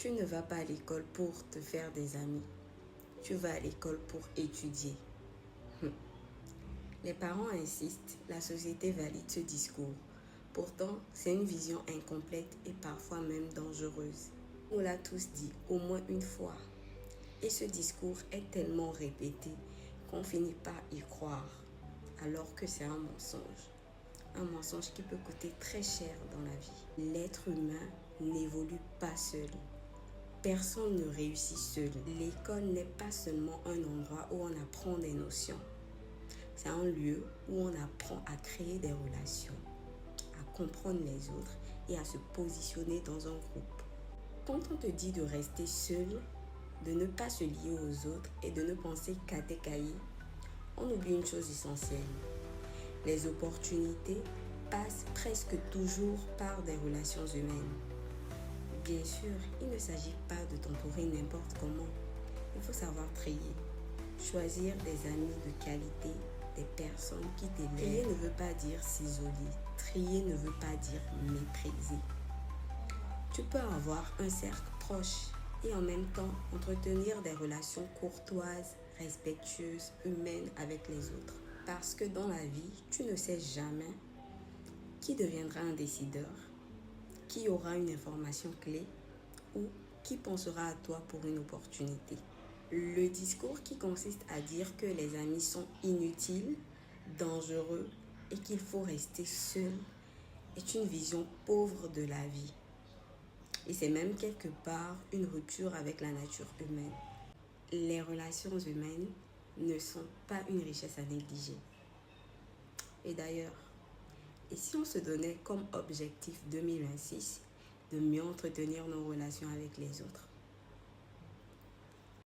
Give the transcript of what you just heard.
Tu ne vas pas à l'école pour te faire des amis. Tu vas à l'école pour étudier. Les parents insistent, la société valide ce discours. Pourtant, c'est une vision incomplète et parfois même dangereuse. On l'a tous dit au moins une fois. Et ce discours est tellement répété qu'on finit par y croire, alors que c'est un mensonge. Un mensonge qui peut coûter très cher dans la vie. L'être humain n'évolue pas seul. Personne ne réussit seul. L'école n'est pas seulement un endroit où on apprend des notions. C'est un lieu où on apprend à créer des relations, à comprendre les autres et à se positionner dans un groupe. Quand on te dit de rester seul, de ne pas se lier aux autres et de ne penser qu'à tes cahiers, on oublie une chose essentielle. Les opportunités passent presque toujours par des relations humaines. Bien sûr, il ne s'agit pas de t'entourer n'importe comment. Il faut savoir trier. Choisir des amis de qualité, des personnes qui t'élèvent. Trier ne veut pas dire s'isoler. Trier ne veut pas dire mépriser. Tu peux avoir un cercle proche et en même temps entretenir des relations courtoises, respectueuses, humaines avec les autres. Parce que dans la vie, tu ne sais jamais qui deviendra un décideur, qui aura une information clé ou qui pensera à toi pour une opportunité. Le discours qui consiste à dire que les amis sont inutiles, dangereux et qu'il faut rester seul est une vision pauvre de la vie. Et c'est même quelque part une rupture avec la nature humaine. Les relations humaines ne sont pas une richesse à négliger. Et d'ailleurs, et si on se donnait comme objectif 2026 de mieux entretenir nos relations avec les autres?